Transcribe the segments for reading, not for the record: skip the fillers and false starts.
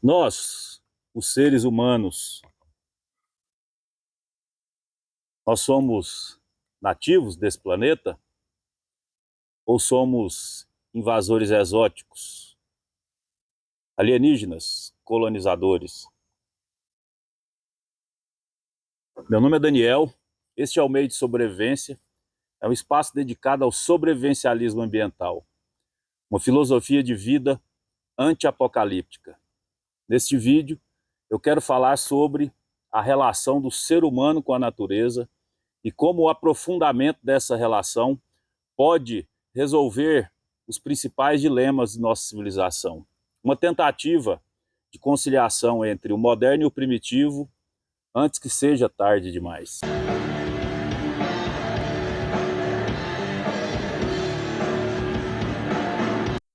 Nós, os seres humanos, nós somos nativos desse planeta ou somos invasores exóticos, alienígenas, colonizadores? Meu nome é Daniel, este é o Meio de Sobrevivência, é um espaço dedicado ao sobrevivencialismo ambiental, uma filosofia de vida anti-apocalíptica. Neste vídeo, eu quero falar sobre a relação do ser humano com a natureza e como o aprofundamento dessa relação pode resolver os principais dilemas de nossa civilização. Uma tentativa de conciliação entre o moderno e o primitivo antes que seja tarde demais.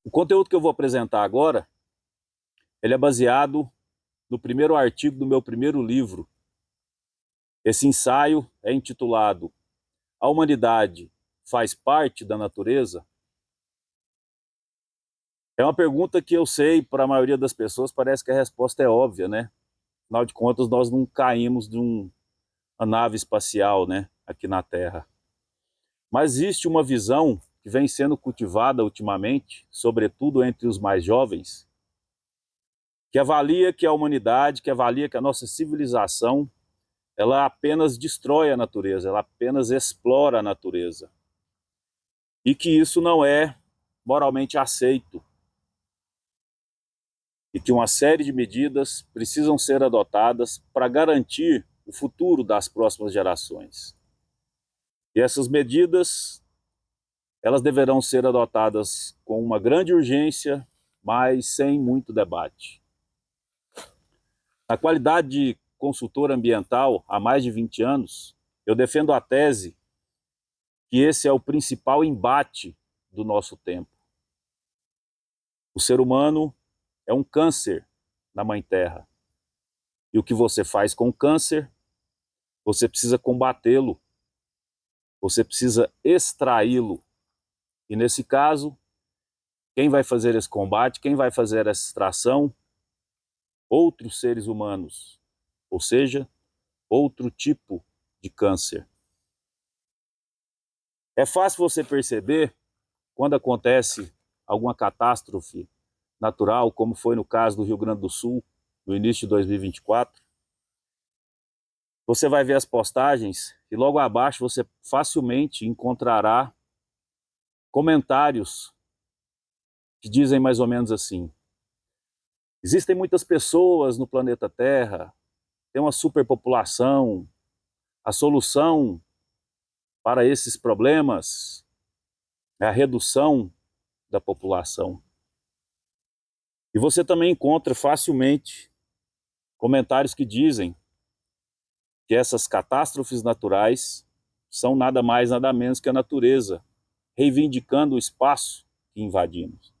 O conteúdo que eu vou apresentar agora, ele é baseado no primeiro artigo do meu primeiro livro. Esse ensaio é intitulado A Humanidade Faz Parte da Natureza? É uma pergunta que eu sei, para a maioria das pessoas, parece que a resposta é óbvia, né? Afinal de contas, nós não caímos de uma nave espacial, né, aqui na Terra. Mas existe uma visão que vem sendo cultivada ultimamente, sobretudo entre os mais jovens, que avalia que a humanidade, que avalia que a nossa civilização, ela apenas destrói a natureza, ela apenas explora a natureza. E que isso não é moralmente aceito. E que uma série de medidas precisam ser adotadas para garantir o futuro das próximas gerações. E essas medidas, elas deverão ser adotadas com uma grande urgência, mas sem muito debate. Na qualidade de consultor ambiental há mais de 20 anos, eu defendo a tese que esse é o principal embate do nosso tempo. O ser humano é um câncer na Mãe Terra. E o que você faz com o câncer, você precisa combatê-lo, você precisa extraí-lo. E nesse caso, quem vai fazer esse combate, quem vai fazer essa extração? Outros seres humanos, ou seja, outro tipo de câncer. É fácil você perceber quando acontece alguma catástrofe natural, como foi no caso do Rio Grande do Sul, no início de 2024. Você vai ver as postagens e logo abaixo você facilmente encontrará comentários que dizem mais ou menos assim: existem muitas pessoas no planeta Terra, tem uma superpopulação, a solução para esses problemas é a redução da população. E você também encontra facilmente comentários que dizem que essas catástrofes naturais são nada mais, nada menos que a natureza, reivindicando o espaço que invadimos.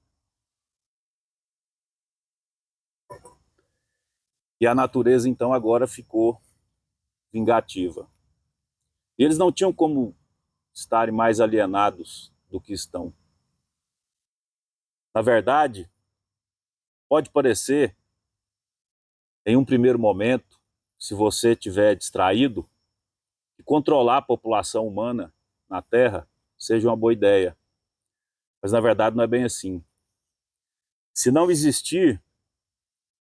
E a natureza, então, agora ficou vingativa. E eles não tinham como estarem mais alienados do que estão. Na verdade, pode parecer, em um primeiro momento, se você estiver distraído, que controlar a população humana na Terra seja uma boa ideia. Mas, na verdade, não é bem assim. Se não existir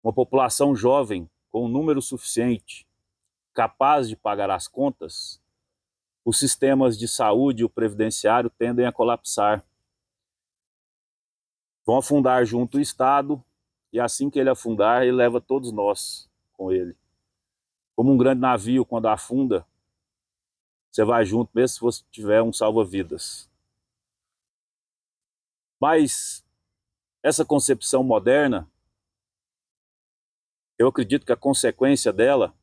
uma população jovem com um número suficiente, capaz de pagar as contas, os sistemas de saúde e o previdenciário tendem a colapsar. Vão afundar junto o Estado, e assim que ele afundar, ele leva todos nós com ele. Como um grande navio, quando afunda, você vai junto, mesmo se você tiver um salva-vidas. Mas essa concepção moderna, eu acredito que a consequência dela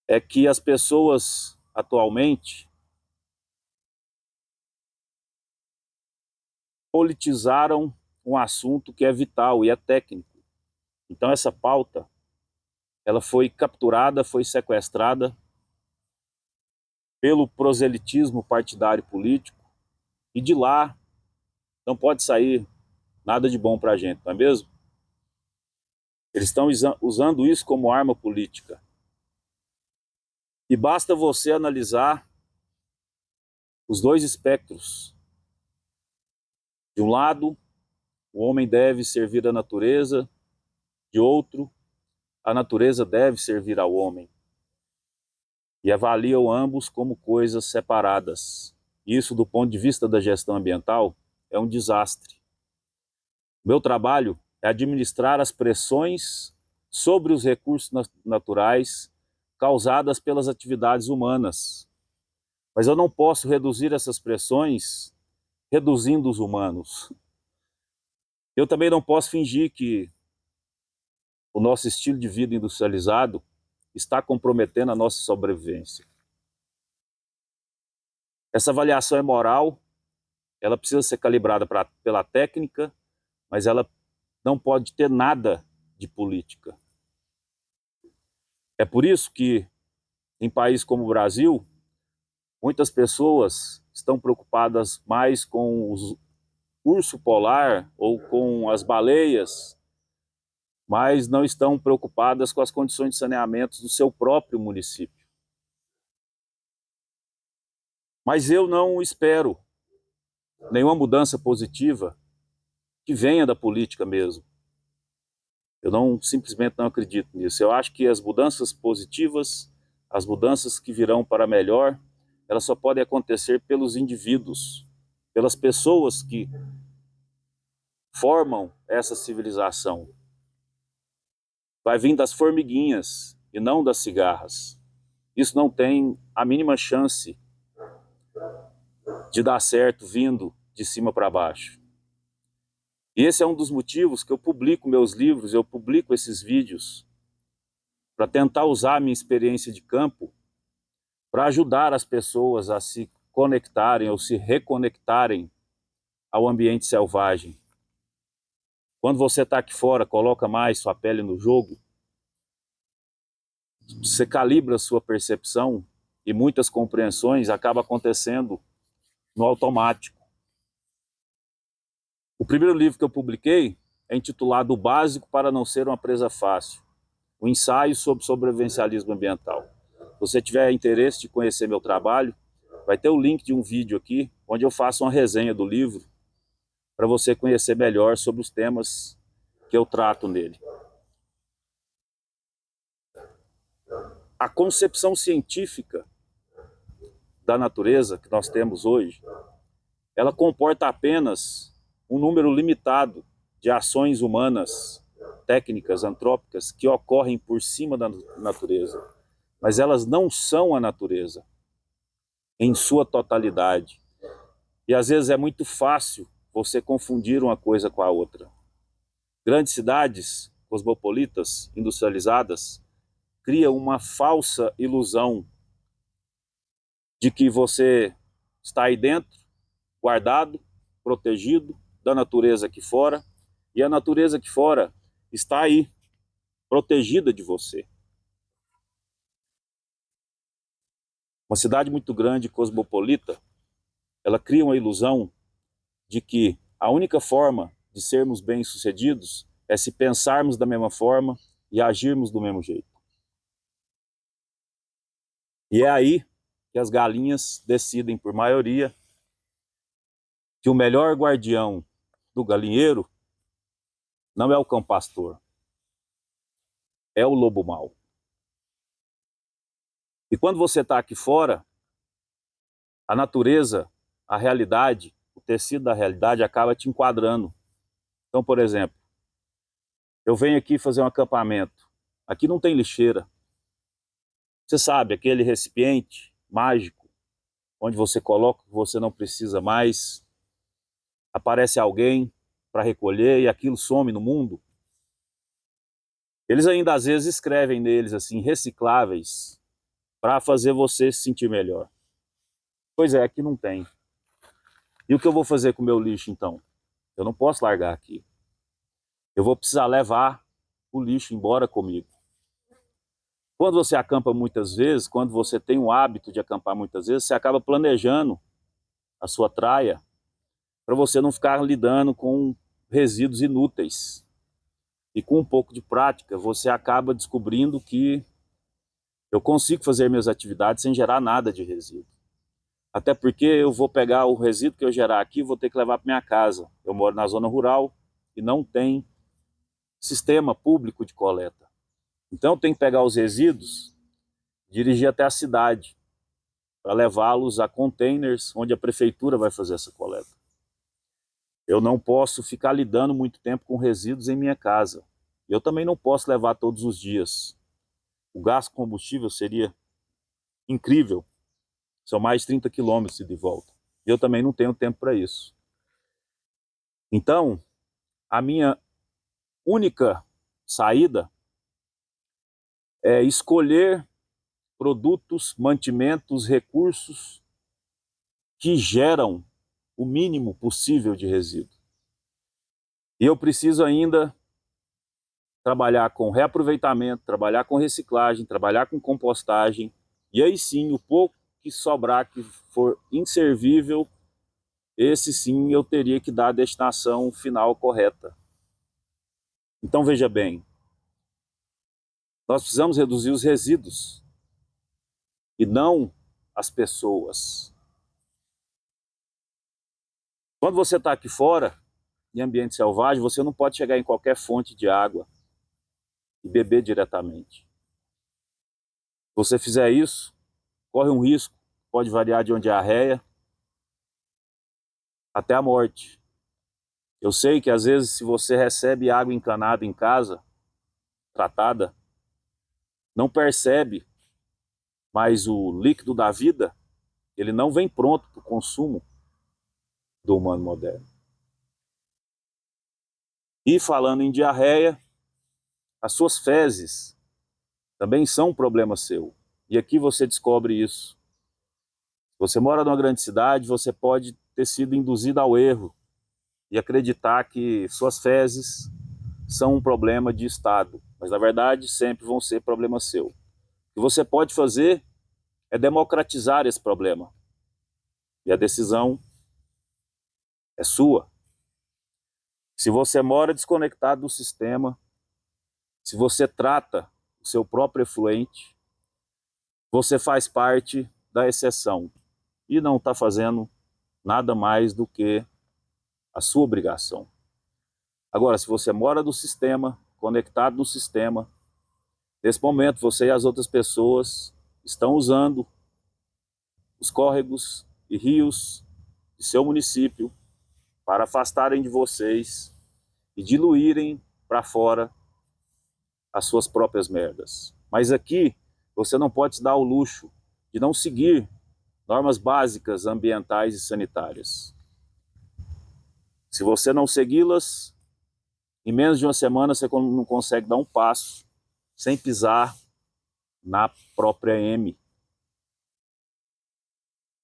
é que as pessoas atualmente politizaram um assunto que é vital e é técnico. Então essa pauta, ela foi capturada, foi sequestrada pelo proselitismo partidário político, e de lá não pode sair nada de bom para a gente, não é mesmo? Eles estão usando isso como arma política. E basta você analisar os dois espectros. De um lado, o homem deve servir a natureza, de outro, a natureza deve servir ao homem. E avaliam ambos como coisas separadas. Isso, do ponto de vista da gestão ambiental, é um desastre. Meu trabalho é administrar as pressões sobre os recursos naturais causadas pelas atividades humanas. Mas eu não posso reduzir essas pressões reduzindo os humanos. Eu também não posso fingir que o nosso estilo de vida industrializado está comprometendo a nossa sobrevivência. Essa avaliação é moral, ela precisa ser calibrada pela técnica, mas ela não pode ter nada de política. É por isso que, em países como o Brasil, muitas pessoas estão preocupadas mais com os urso polar ou com as baleias, mas não estão preocupadas com as condições de saneamento do seu próprio município. Mas eu não espero nenhuma mudança positiva que venha da política mesmo. Eu simplesmente não acredito nisso. Eu acho que as mudanças positivas, as mudanças que virão para melhor, elas só podem acontecer pelos indivíduos, pelas pessoas que formam essa civilização. Vai vir das formiguinhas e não das cigarras. Isso não tem a mínima chance de dar certo vindo de cima para baixo. E esse é um dos motivos que eu publico meus livros, eu publico esses vídeos, para tentar usar a minha experiência de campo para ajudar as pessoas a se conectarem ou se reconectarem ao ambiente selvagem. Quando você está aqui fora, coloca mais sua pele no jogo, você calibra a sua percepção e muitas compreensões acabam acontecendo no automático. O primeiro livro que eu publiquei é intitulado O Básico para Não Ser uma Presa Fácil, um ensaio sobre sobrevivencialismo ambiental. Se você tiver interesse de conhecer meu trabalho, vai ter o link de um vídeo aqui, onde eu faço uma resenha do livro, para você conhecer melhor sobre os temas que eu trato nele. A concepção científica da natureza que nós temos hoje, ela comporta apenas um número limitado de ações humanas, técnicas, antrópicas, que ocorrem por cima da natureza. Mas elas não são a natureza em sua totalidade. E às vezes é muito fácil você confundir uma coisa com a outra. Grandes cidades cosmopolitas, industrializadas, criam uma falsa ilusão de que você está aí dentro, guardado, protegido da natureza aqui fora, e a natureza aqui fora está aí, protegida de você. Uma cidade muito grande, cosmopolita, ela cria uma ilusão de que a única forma de sermos bem-sucedidos é se pensarmos da mesma forma e agirmos do mesmo jeito. E é aí que as galinhas decidem, por maioria, que o melhor guardião do galinheiro não é o cão pastor, é o lobo mau. E quando você está aqui fora, a natureza, a realidade, o tecido da realidade acaba te enquadrando. Então, por exemplo, eu venho aqui fazer um acampamento. Aqui não tem lixeira. Você sabe, aquele recipiente mágico, onde você coloca o que você não precisa mais, aparece alguém para recolher e aquilo some no mundo. Eles ainda às vezes escrevem neles assim, recicláveis, para fazer você se sentir melhor. Pois é, aqui não tem. E o que eu vou fazer com o meu lixo então? Eu não posso largar aqui. Eu vou precisar levar o lixo embora comigo. Quando você acampa muitas vezes, quando você tem o hábito de acampar muitas vezes, você acaba planejando a sua traia para você não ficar lidando com resíduos inúteis. E com um pouco de prática, você acaba descobrindo que eu consigo fazer minhas atividades sem gerar nada de resíduo. Até porque eu vou pegar o resíduo que eu gerar aqui e vou ter que levar para minha casa. Eu moro na zona rural e não tem sistema público de coleta. Então eu tenho que pegar os resíduos, dirigir até a cidade, para levá-los a containers onde a prefeitura vai fazer essa coleta. Eu não posso ficar lidando muito tempo com resíduos em minha casa. Eu também não posso levar todos os dias. O gasto com combustível seria incrível. São mais de 30 quilômetros de volta. Eu também não tenho tempo para isso. Então, a minha única saída é escolher produtos, mantimentos, recursos que geram o mínimo possível de resíduo. E eu preciso ainda trabalhar com reaproveitamento, trabalhar com reciclagem, trabalhar com compostagem, e aí sim, o pouco que sobrar, que for inservível, esse sim eu teria que dar a destinação final correta. Então veja bem, nós precisamos reduzir os resíduos e não as pessoas. Quando você está aqui fora, em ambiente selvagem, você não pode chegar em qualquer fonte de água e beber diretamente. Se você fizer isso, corre um risco, pode variar de uma diarreia até a morte. Eu sei que às vezes se você recebe água encanada em casa, tratada, não percebe, mas o líquido da vida, ele não vem pronto para o consumo do humano moderno. E falando em diarreia, as suas fezes também são um problema seu. E aqui você descobre isso. Se você mora numa grande cidade, você pode ter sido induzido ao erro e acreditar que suas fezes são um problema de Estado. Mas na verdade sempre vão ser problema seu. O que você pode fazer é democratizar esse problema. E a decisão é sua. Se você mora desconectado do sistema, se você trata o seu próprio efluente, você faz parte da exceção e não está fazendo nada mais do que a sua obrigação. Agora, se você mora no sistema, conectado no sistema, nesse momento você e as outras pessoas estão usando os córregos e rios de seu município para afastarem de vocês e diluírem para fora as suas próprias merdas. Mas aqui você não pode se dar o luxo de não seguir normas básicas ambientais e sanitárias. Se você não segui-las, em menos de uma semana você não consegue dar um passo sem pisar na própria M.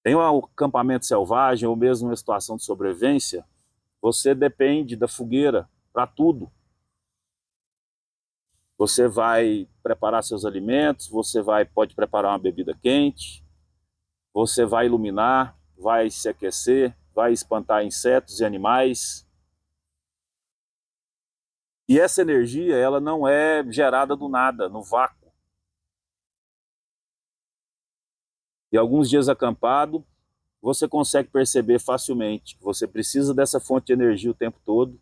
Em um acampamento selvagem ou mesmo uma situação de sobrevivência, você depende da fogueira para tudo. Você vai preparar seus alimentos, você pode preparar uma bebida quente, você vai iluminar, vai se aquecer, vai espantar insetos e animais. E essa energia, ela não é gerada do nada, no vácuo. E alguns dias acampado, você consegue perceber facilmente que você precisa dessa fonte de energia o tempo todo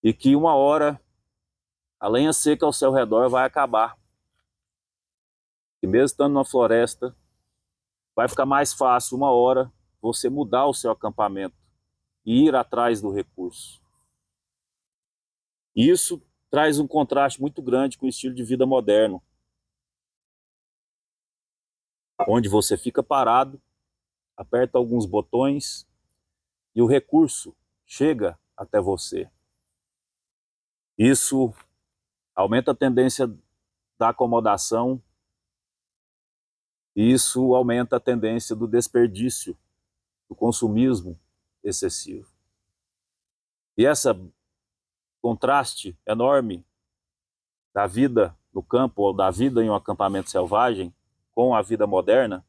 e que uma hora a lenha seca ao seu redor vai acabar. E mesmo estando numa floresta, vai ficar mais fácil uma hora você mudar o seu acampamento e ir atrás do recurso. Isso traz um contraste muito grande com o estilo de vida moderno, onde você fica parado, aperta alguns botões e o recurso chega até você. Isso aumenta a tendência da acomodação e isso aumenta a tendência do desperdício, do consumismo excessivo. E esse contraste enorme da vida no campo ou da vida em um acampamento selvagem com a vida moderna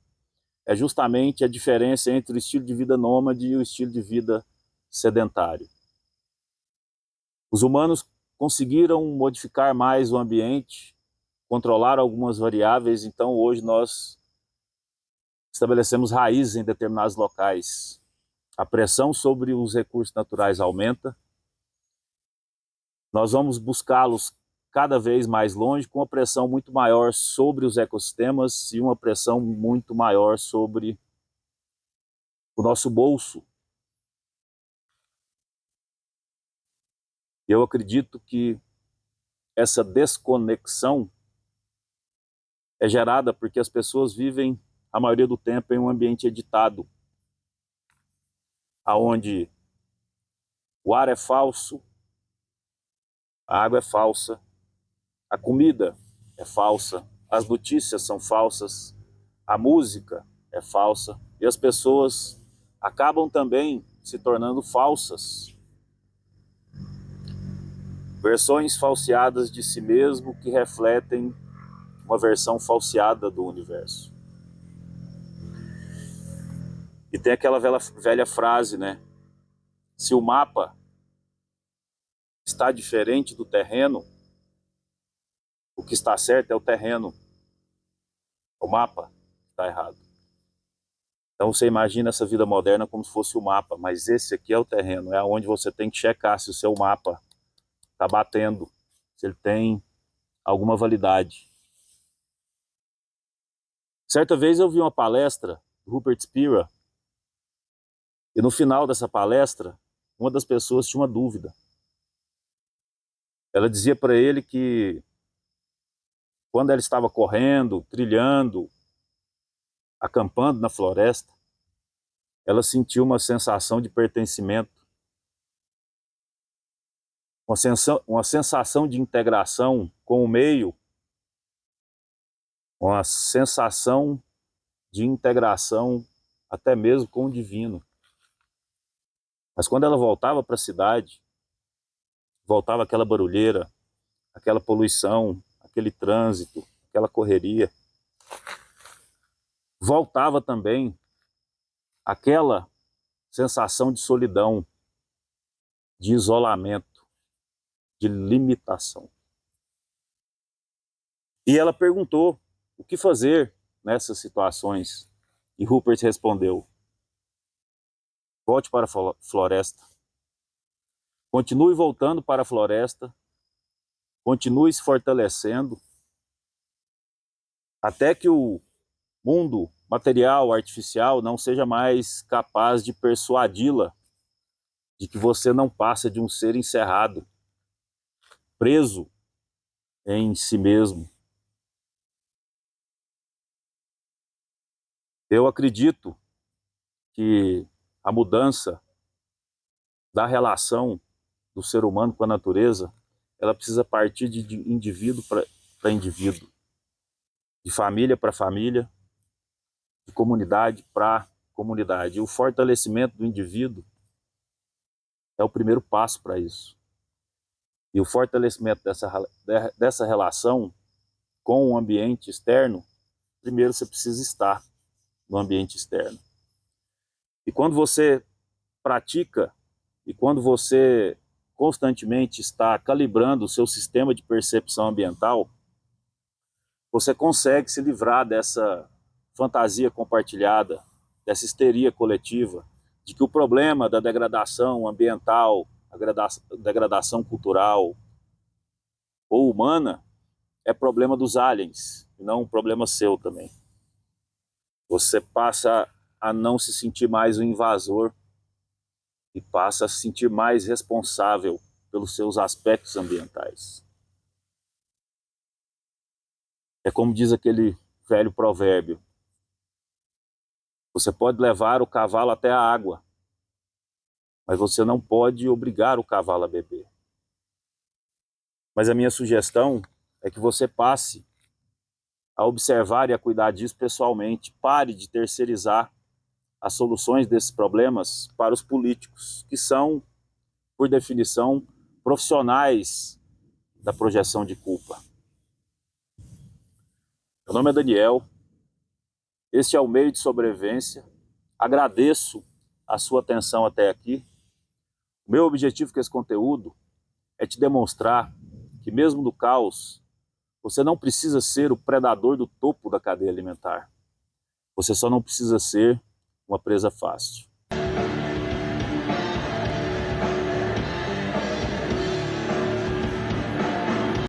é justamente a diferença entre o estilo de vida nômade e o estilo de vida sedentário. Os humanos conseguiram modificar mais o ambiente, controlar algumas variáveis, então hoje nós estabelecemos raízes em determinados locais. A pressão sobre os recursos naturais aumenta, nós vamos buscá-los cada vez mais longe, com uma pressão muito maior sobre os ecossistemas e uma pressão muito maior sobre o nosso bolso. Eu acredito que essa desconexão é gerada porque as pessoas vivem, a maioria do tempo, em um ambiente editado, onde o ar é falso, a água é falsa, a comida é falsa, as notícias são falsas, a música é falsa, e as pessoas acabam também se tornando falsas. Versões falseadas de si mesmo que refletem uma versão falseada do universo. E tem aquela velha frase, né? Se o mapa está diferente do terreno, o que está certo é o terreno. O mapa está errado. Então você imagina essa vida moderna como se fosse o mapa, mas esse aqui é o terreno, é onde você tem que checar se o seu mapa está batendo, se ele tem alguma validade. Certa vez eu vi uma palestra do Rupert Spira, e no final dessa palestra, uma das pessoas tinha uma dúvida. Ela dizia para ele que quando ela estava correndo, trilhando, acampando na floresta, ela sentiu uma sensação de pertencimento, uma sensação de integração com o meio, uma sensação de integração até mesmo com o divino. Mas quando ela voltava para a cidade, voltava aquela barulheira, aquela poluição, aquele trânsito, aquela correria, voltava também aquela sensação de solidão, de isolamento, de limitação. E ela perguntou o que fazer nessas situações. E Rupert respondeu: volte para a floresta. Continue voltando para a floresta. Continue se fortalecendo. Até que o mundo material, artificial, não seja mais capaz de persuadi-la de que você não passa de um ser encerrado, preso em si mesmo. Eu acredito que a mudança da relação do ser humano com a natureza, ela precisa partir de indivíduo para indivíduo, de família para família, de comunidade para comunidade. E o fortalecimento do indivíduo é o primeiro passo para isso. E o fortalecimento dessa relação com o ambiente externo, primeiro você precisa estar no ambiente externo. E quando você pratica, e quando você constantemente está calibrando o seu sistema de percepção ambiental, você consegue se livrar dessa fantasia compartilhada, dessa histeria coletiva, de que o problema da degradação ambiental, a degradação cultural ou humana é problema dos aliens, e não um problema seu também. Você passa a não se sentir mais um invasor e passa a se sentir mais responsável pelos seus aspectos ambientais. É como diz aquele velho provérbio: você pode levar o cavalo até a água, mas você não pode obrigar o cavalo a beber. Mas a minha sugestão é que você passe a observar e a cuidar disso pessoalmente. Pare de terceirizar as soluções desses problemas para os políticos, que são, por definição, profissionais da projeção de culpa. Meu nome é Daniel, este é o Meio de Sobrevivência. Agradeço a sua atenção até aqui. O meu objetivo com esse conteúdo é te demonstrar que mesmo no caos, você não precisa ser o predador do topo da cadeia alimentar. Você só não precisa ser uma presa fácil.